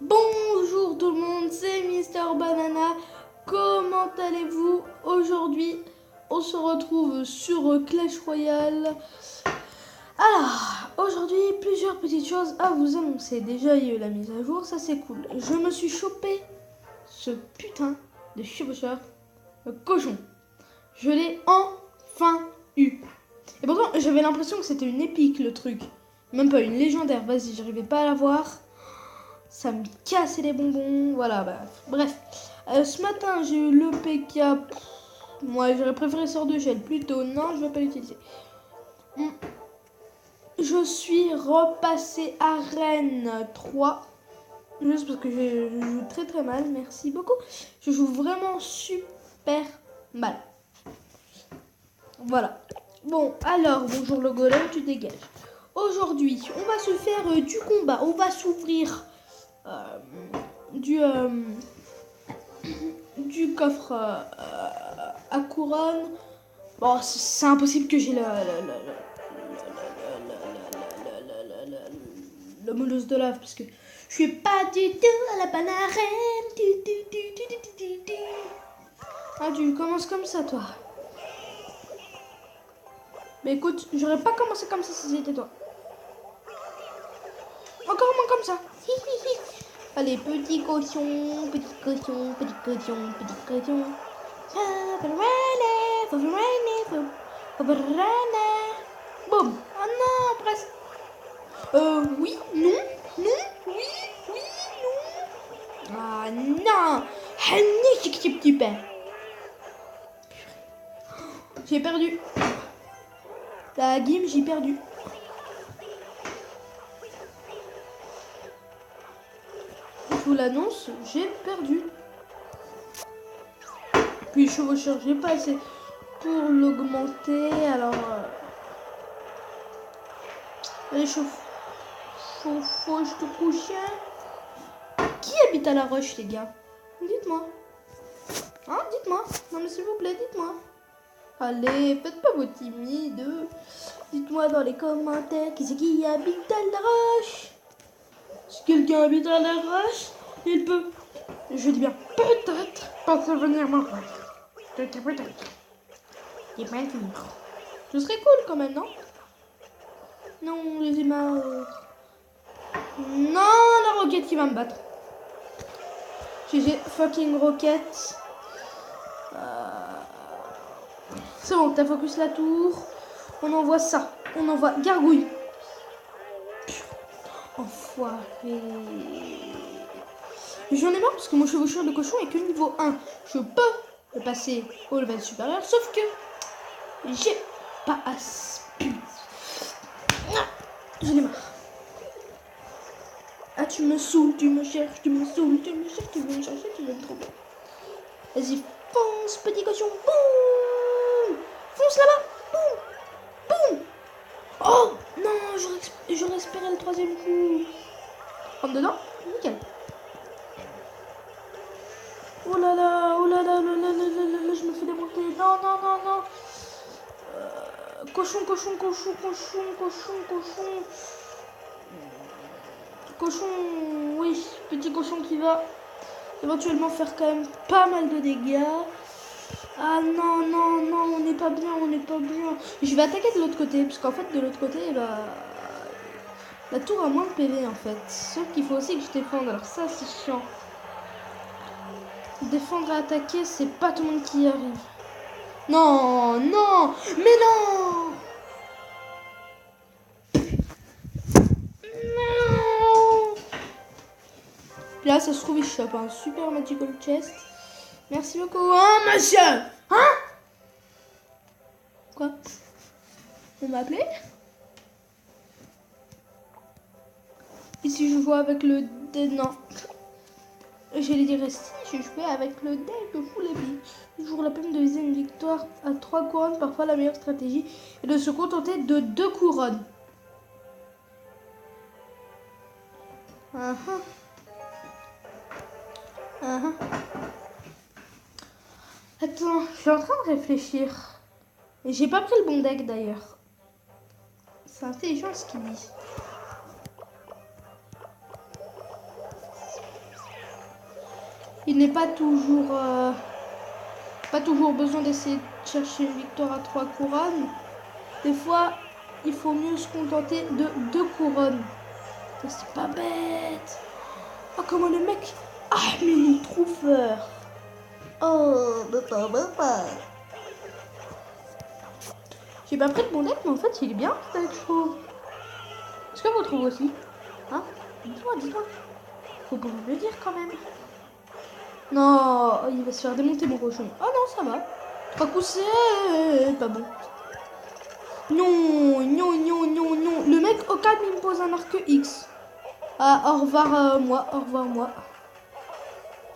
Bonjour tout le monde, c'est Mister Banana. Comment allez-vous? Aujourd'hui, on se retrouve sur Clash Royale. Alors, aujourd'hui, plusieurs petites choses à vous annoncer. Déjà, il y a eu la mise à jour, ça c'est cool. Je me suis chopé ce putain de chevaucheur, le cochon. Je l'ai enfin eu. Et pourtant, j'avais l'impression que c'était une épique le truc. Même pas une légendaire, vas-y, j'arrivais pas à l'avoir. Ça me cassait les bonbons, voilà, bref. Ce matin, j'ai eu le PK. Moi, j'aurais préféré sort de gel plutôt. Non, je vais pas l'utiliser. Je suis repassé à Rennes 3. Juste parce que je joue très très mal, merci beaucoup. Je joue vraiment super mal. Voilà. Bon, alors, bonjour le golem, tu dégages. Aujourd'hui, on va se faire du combat. On va s'ouvrir du coffre à couronne. Bon, c'est impossible que j'ai le molosse de lave parce que je suis pas du tout à la panarène. Ah, tu commences comme ça, toi. Mais écoute, j'aurais pas commencé comme ça si c'était toi. Encore moins comme ça. Allez, petit cochon, petit cochon, petit cochon, petit cochon. Boum. Oh non, presque. Oui, non, non, oui, oui, non. Ah non. J'ai perdu. La game, j'ai perdu. Je vous l'annonce, j'ai perdu. Puis chevaucheur, j'ai pas assez pour l'augmenter. Alors, allez, chauffage de couchien. Qui habite à la roche, les gars? Dites-moi. Hein, dites-moi. Non, mais s'il vous plaît, dites-moi. Allez, faites pas vos timides. Dites-moi dans les commentaires qui c'est qui habite à la roche. Si quelqu'un habite à la roche, il peut, je dis bien peut-être, penser venir me voir. Peut-être. Il pas être libre. Ce serait cool quand même, non? Non, les marre. Non, la roquette qui va me battre. GG fucking roquette. C'est bon, t'as focus la tour. On envoie ça. On envoie gargouille. Enfoiré. J'en ai marre parce que mon chevaucheur de cochon est que niveau 1. Je peux le passer au level supérieur, sauf que j'ai pas assez. J'en ai marre. Ah, tu me saoules, tu me cherches, tu me saoules, tu me cherches, tu veux me chercher, tu veux me trouver. Vas-y, fonce, petit cochon, boum. Fonce là-bas, boum, boum. Oh non, j'aurais espéré le troisième coup. Rentre dedans, nickel. Oh là là, oh là là, oh là là, je me fais démonter. Non, non, non, non. Cochon. Cochon, oui, petit cochon qui va éventuellement faire quand même pas mal de dégâts. Ah non, on n'est pas bien. Je vais attaquer de l'autre côté, parce qu'en fait, de l'autre côté, la tour a moins de PV en fait. Sauf qu'il faut aussi que je défende, alors ça c'est chiant. Défendre et attaquer, c'est pas tout le monde qui y arrive. Non, mais non. Là, ça se trouve, il chope un super magical chest. Merci beaucoup. Oh, monsieur. Hein? Quoi? On m'a appelé? Ici, je joue avec le deck. Non. J'allais dire si je jouais avec le deck de Full Epi. Toujours la peine de viser une victoire à 3 couronnes. Parfois, la meilleure stratégie est de se contenter de 2 couronnes. Attends, je suis en train de réfléchir. Et j'ai pas pris le bon deck d'ailleurs. C'est intelligent ce qu'il dit. il n'est pas toujours besoin d'essayer de chercher une victoire à 3 couronnes. Des fois, il faut mieux se contenter de 2 couronnes. C'est pas bête. Oh, comment le mec... Ah, mais il est trop fort. Oh, papa. J'ai pas pris de mon deck, mais en fait, il est bien, ce deck, je trouve. Est-ce que vous trouvez aussi? Hein? Dites-moi. Faut pas me le dire, quand même. Non, il va se faire démonter, mon cochon. Oh non, ça va. 3 coups, c'est pas bon. Non. Le mec, au calme, il me pose un arc X. Ah, au revoir, moi.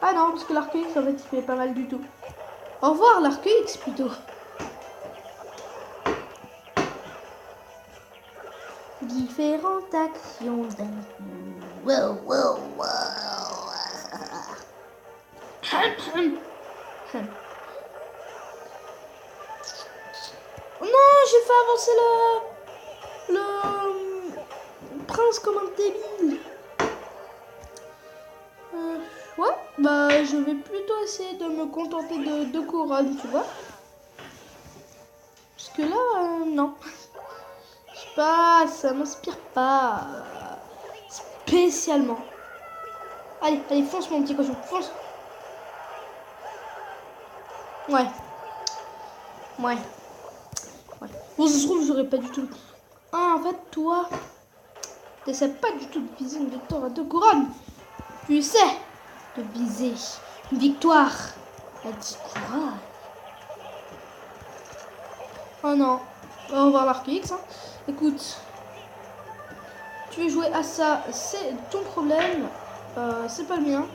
Ah non, parce que l'arc X, en fait, il fait pas mal du tout. Au revoir, l'arc X, plutôt. Différentes actions d'un coup. Wow. Non, j'ai fait avancer le prince comme un débile. Ouais, bah je vais plutôt essayer de me contenter de 2 couronnes, tu vois. Parce que là, non. Je sais pas, ça m'inspire pas spécialement. Allez, fonce mon petit cochon, fonce. Ouais. Bon, ça se trouve, j'aurais pas du tout... Ah, en fait, toi, t'essaies pas du tout de viser une victoire à 2 couronnes. Tu essaies de viser une victoire à 10 couronnes. Oh non. On va voir l'arc X. Hein. Écoute, tu veux jouer à ça, c'est ton problème. C'est pas le mien.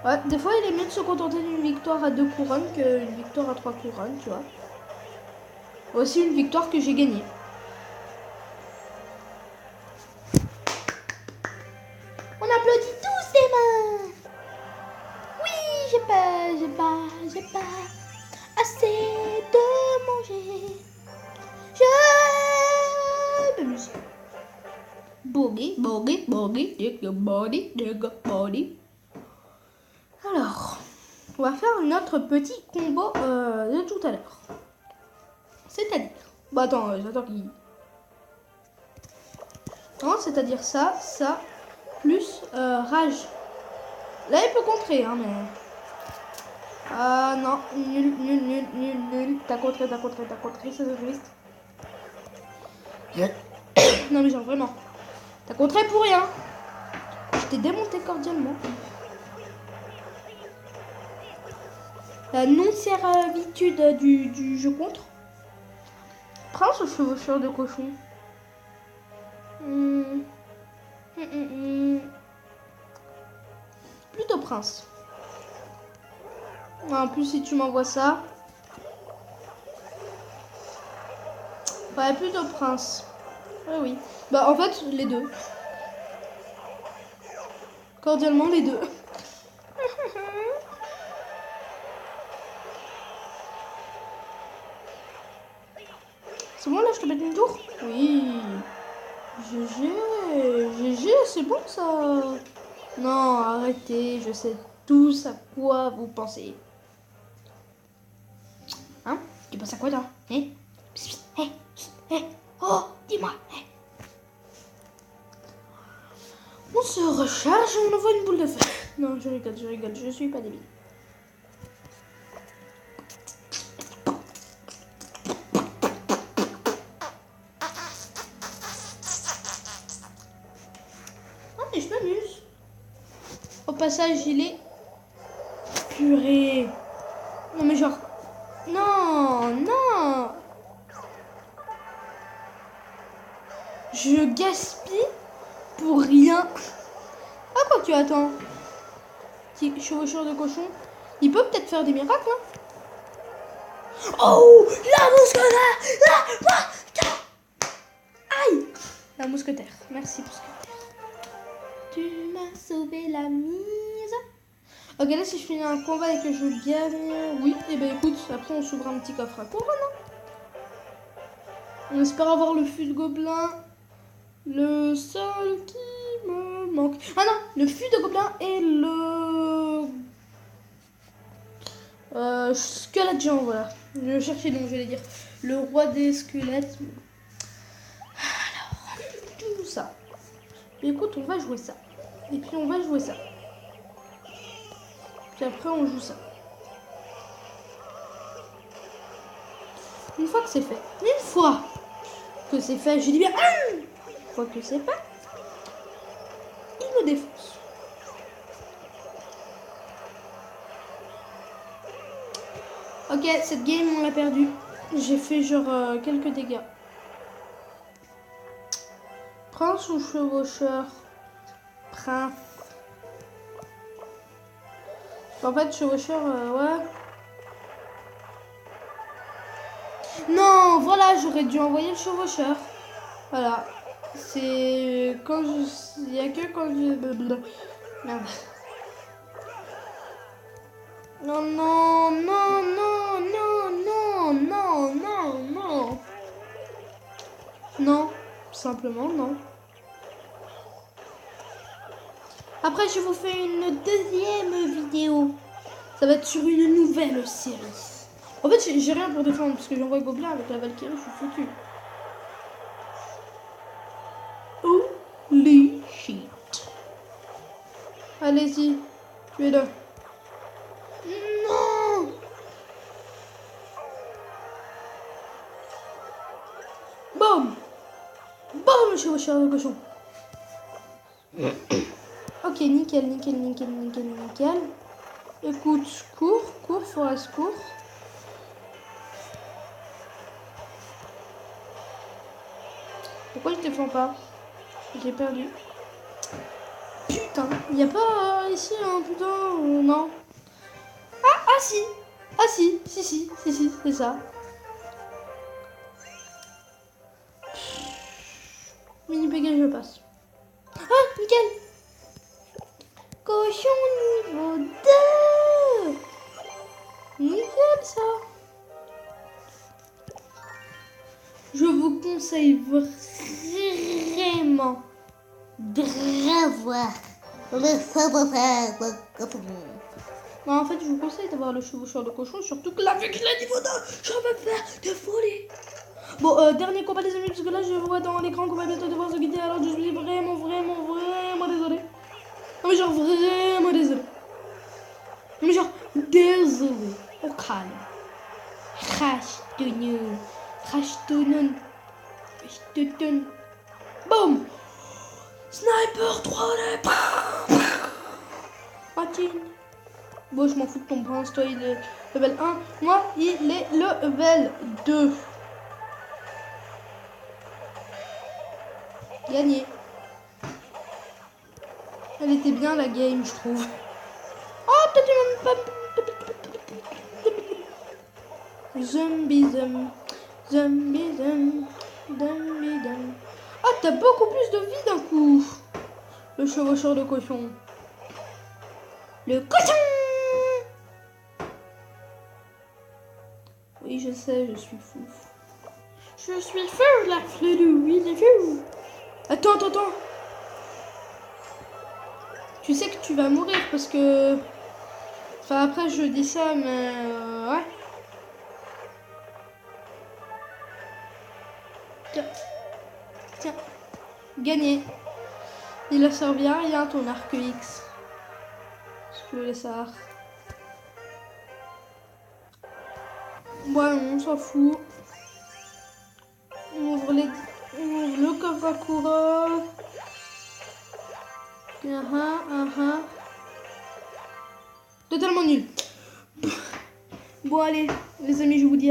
Ouais, des fois, il est mieux de se contenter d'une victoire à 2 couronnes qu'une victoire à 3 couronnes, tu vois. Aussi une victoire que j'ai gagnée. On applaudit tous des mains. Oui, j'ai pas assez de manger. Je m'amuse. Boogie. Alors, on va faire notre petit combo de tout à l'heure. C'est-à-dire... Bah attends, j'attends qu'il... Non, c'est-à-dire ça, plus rage. Là, il peut contrer, hein, mais... Ah non, nul. T'as contré, ça c'est triste. Non mais genre vraiment. T'as contré pour rien. Je t'ai démonté cordialement. La non-servitude du jeu contre. Prince ou chevaucheur de cochon? Plutôt prince. En plus, si tu m'envoies ça... Ouais, plutôt prince. Oui. Bah, en fait, les deux. Cordialement, les deux. C'est bon, là, je te mets une tour? Oui. GG, c'est bon, ça. Non, arrêtez, je sais tous à quoi vous pensez. Hein? Tu penses à quoi, toi? Oh, dis-moi. On se recharge et on envoie une boule de feu. Non, je rigole, je suis pas débile. Non, mais je m'amuse. Au passage, il est... Purée. Non, mais genre... Non. Je gaspille pour rien. Ah, quoi tu attends? Petit chevaucheur de cochon. Il peut peut-être faire des miracles, hein? Oh, la mousquetaire! Aïe! La mousquetaire. Merci, mousquetaire. Tu m'as sauvé la mise. Ok, là, si je finis un combat et que je gagne... Oui, et ben écoute, après on s'ouvre un petit coffre à couronne. On espère avoir le fût de gobelin. Le seul qui me manque. Ah non, le fût de gobelin et le Squelette géant, voilà. Je cherchais donc, j'allais dire. Le roi des squelettes. Alors, tout ça. Écoute, on va jouer ça. Et puis on va jouer ça. Puis après, on joue ça. Une fois que c'est fait. Une fois que c'est fait, je dis bien une fois que c'est fait, il me défonce. Ok, cette game, on l'a perdue. J'ai fait genre quelques dégâts. Prince ou chevaucheur? Prince. En fait, chevaucheur, ouais. Non, voilà, j'aurais dû envoyer le chevaucheur. Voilà. C'est quand je... Il y a que quand je... Merde. Non, non, non, non, non, non, non, non, non. Non, simplement non. Après, je vous fais une deuxième vidéo. Ça va être sur une nouvelle série. En fait, j'ai rien pour défendre parce que j'envoie Gobelin avec la Valkyrie, je suis foutu. Holy shit. Allez-y, tuez-le. Non. Boum. Boum, chevaucheur de cochon. Ok, nickel, nickel, nickel, nickel, nickel. Écoute, cours, Forest, cours. Pourquoi je défends pas? J'ai perdu. Putain, il n'y a pas ici un putain non. Ah si. Ah si, si, c'est ça. Mini pégage, je passe. Ah, nickel. Cochon niveau 2. Nickel ça. Je vous conseille vraiment de revoir le chevaucheur de cochon. Non, en fait, je vous conseille d'avoir le chevaucheur de cochon, surtout que là, vu qu'il a niveau 2, je vais faire de folie. Bon, dernier combat les amis, parce que là, je vois dans l'écran qu'on va bientôt devoir se quitter, alors je suis vraiment désolé. Non mais genre vraiment désolé. Non mais genre désolé. Au calme. Rashtonon. Boum. Sniper 3D. Martin. Bon, je m'en fous de ton prince. Toi, il est level 1. Moi, il est level 2. Gagné. Elle était bien la game, je trouve. Oh, peut-être même pas. Zombie. Ah, t'as beaucoup plus de vie d'un coup. Le chevaucheur de cochon. Le cochon. Oui, je sais, je suis fou. Je suis fou, la fleur de oui, c'est fou. Attends. Tu sais que tu vas mourir parce que... Enfin, après, je dis ça, mais... ouais. Tiens. Gagné. Il a servi à rien, ton arc X. Je le laisse à... Ouais, on s'en fout. On ouvre le coffre à couronne. Totalement nul. Bon, allez, les amis, je vous dis